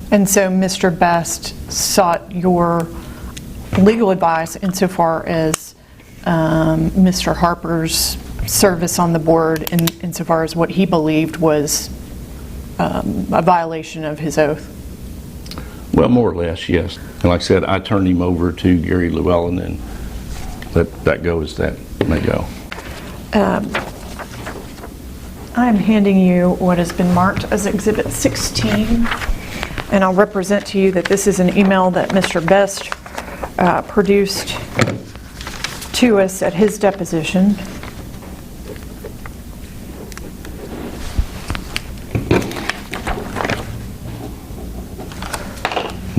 And so Mr. Best sought your legal advice insofar as Mr. Harper's service on the board, insofar as what he believed was a violation of his oath? Well, more or less, yes. And like I said, I turned him over to Gary Llewellyn and let that go as that may go. I'm handing you what has been marked as Exhibit 16, and I'll represent to you that this is an email that Mr. Best produced to us at his deposition.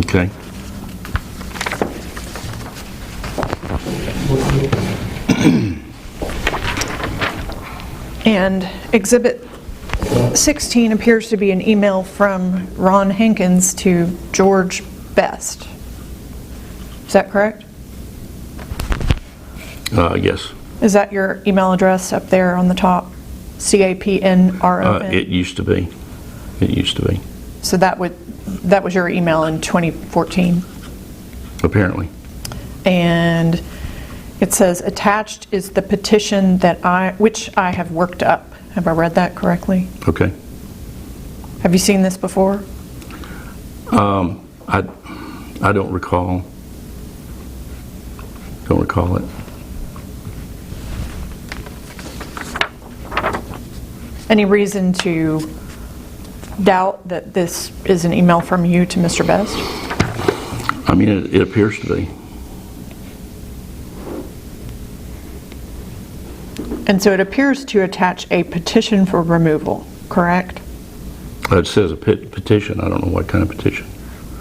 Okay. And Exhibit 16 appears to be an email from Ron Hankins to George Best. Is that correct? Yes. Is that your email address up there on the top? CAPNRON? It used to be. It used to be. So that was your email in 2014? Apparently. And it says, attached is the petition which I have worked up. Have I read that correctly? Okay. Have you seen this before? I don't recall. Don't recall it. Any reason to doubt that this is an email from you to Mr. Best? I mean, it appears to be. And so it appears to attach a petition for removal, correct? It says a petition. I don't know what kind of petition.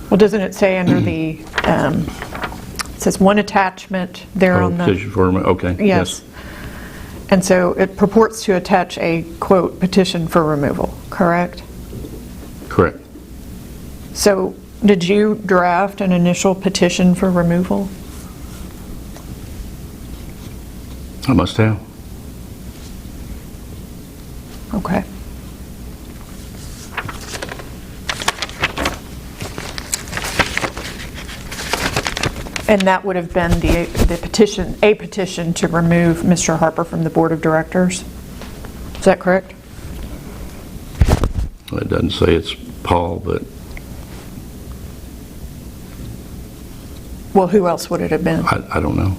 Well, doesn't it say under the, it says one attachment there on the... Petition for removal, okay. Yes. And so it purports to attach a, quote, petition for removal, correct? Correct. So did you draft an initial petition for removal? I must have. Okay. And that would have been the petition, a petition to remove Mr. Harper from the board of directors? Is that correct? Well, it doesn't say it's Paul, but... Well, who else would it have been? I don't know.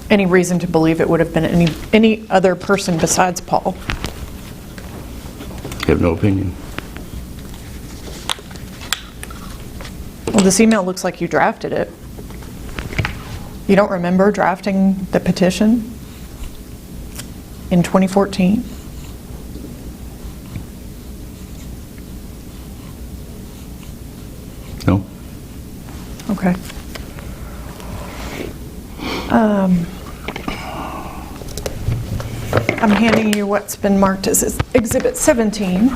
Any reason to believe it would have been any other person besides Paul? I have no opinion. Well, this email looks like you drafted it. You don't remember drafting the petition in 2014? No. Okay. I'm handing you what's been marked as Exhibit 17.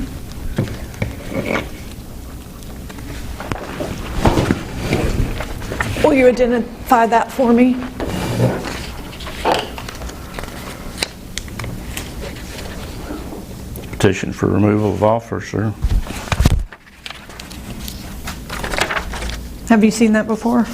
Will you identify that for me? Petition for removal of office, sir. Have you seen that before?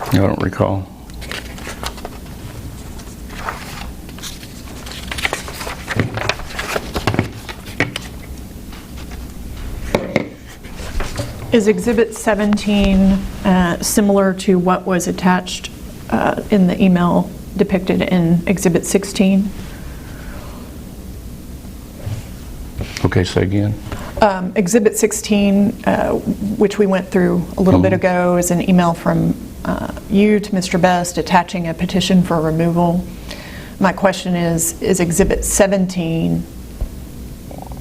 I don't recall. Is Exhibit 17 similar to what was attached in the email depicted in Exhibit 16? Okay, say again. Exhibit 16, which we went through a little bit ago, is an email from you to Mr. Best attaching a petition for removal. My question is Exhibit 17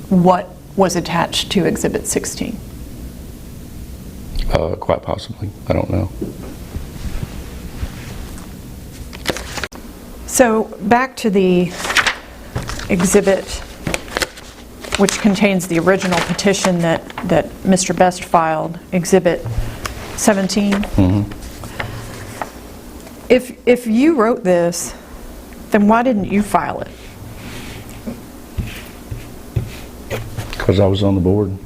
what was attached to Exhibit 16? Quite possibly. I don't know. So back to the exhibit, which contains the original petition that Mr. Best filed, Exhibit 17. If you wrote this, then why didn't you file it? Because I was on the board.